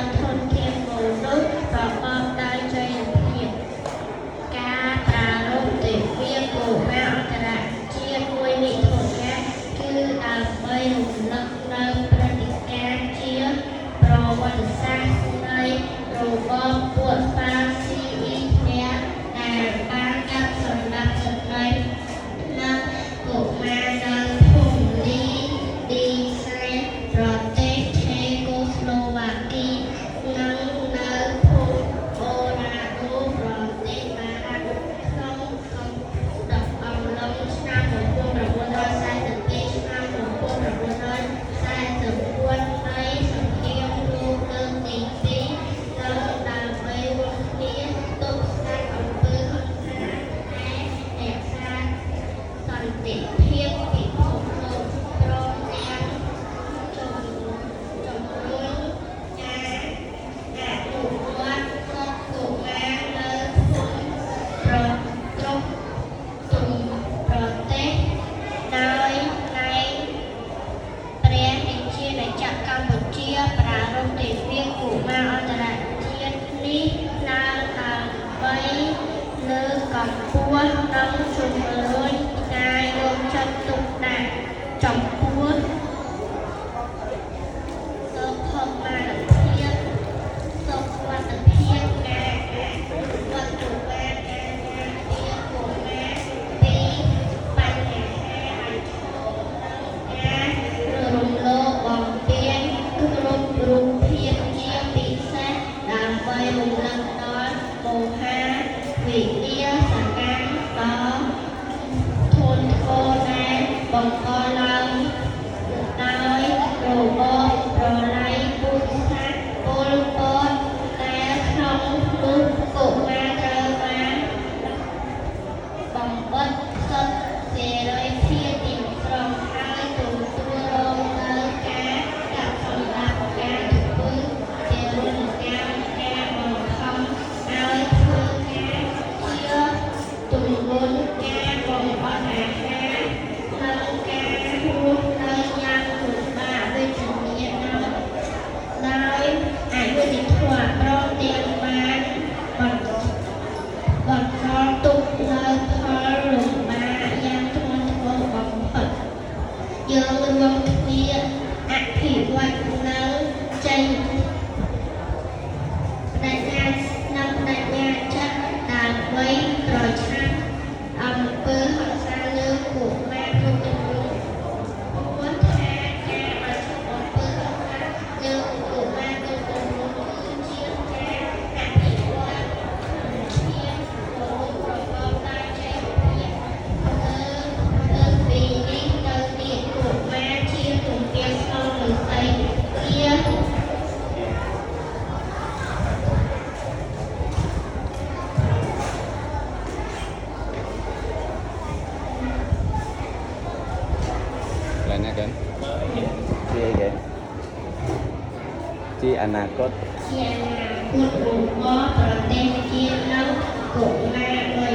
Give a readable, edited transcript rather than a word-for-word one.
តធនធានមនុស្សប្រកបដោយចីរភាពការប្រារព្ធទិវាកុមារអន្តរជាតិមួយនេះធំណាស់គឺដើម្បីរំលឹកនៅព្រឹត្តិការណ៍ជាប្រវត្តិសាស្ត្រនៃរបបពួកហ្វាស៊ីអ៊ីស្រាដែលបានកាប់សម្លាប់ស្ត្រីនិងកុមារនៅភូមិលីឌីសែនប្រទេសឆេកូស្លូវ៉ាគីនិងនៅភូមិអូរ៉ាដូប្រទេសបារាំងក្នុងអំឡុងឆ្នាំ1942ឆ្នាំ1944នៃសង្គ្រាមលោកលើកទី2និងដើម្បីរួមគ្នាទប់ស្កាត់អំពើហិង្សាและរក្សាសន្តិភាពពិភពលោកព្រមទាំងជំរុញការអនុវត្តសិទ្ធិកុមារនៅគ្រប់ប្រទេសដោយឡែកព្រះរាជាណាចក្រកម្ពុជាប្រារព្ធទិវាកុមារអន្តរជាតិនេះឡើងដើម្បីលើកកម្ពស់និងជំរុញការយកចិត្តទុកដាក់ចំពោះសុខុមាលភាពសុខវត្ថិភាពការអនុវត្តកុមារការការពារកុមារពីបញ្ហាប្រឈមនិងការរំលោភបំពានគ្រប់រូបភាពជាពិសេសដើម្បីរំលឹកដល់មហាវិនាសកម្មដ៏ធ្ងន់ធ្ងរដែលបង្កឡើងដោយរបបប្រល័យពូជសាសន៍ពលពតដែលក្នុងនោះកុមារត្រូវបានបំបិទសិទ្ធិសេរីភាពទាំងស្រុងហើយទទួលរងនូវការកាប់សម្លាប់ការធ្វើទារុណកម្មការបង្ខំឲ្យធ្វើការជាទម្ងន់ការបំបត្តិអាហារនិងការរស់នៅយ៉ាងលំបាកវេទនាដោយអយុត្តិធម៌ព្រមទាំងបានបន្សល់ទុកនូវផលលំបាកយ៉ាងធ្ងន់ធ្ងរបំផុតយើងរួមគ្នាអភិវឌ្ឍនៅចេញបដិញ្ញាចិត្តដើម្បីប្រឆាំងអំពើហិង្សាលើកុមារគ្រប់ទម្រង់ព្រោះថាការប្រឆាំងអំពើហិង្សាលើកុមារគ្រប់ទម្រង់គឺជាការអភិវឌ្ឍជាមនុស្សប្រកបដោយចីរភាពលើពីនេះទៅទៀតកុមារជាទំពាំងស្នងឫស្សីជាLà nè kìa Chi vậy kìa Chiអនាគត ជាអនាគតរបស់ប្រទេសជាតិនិងកុមារដោយ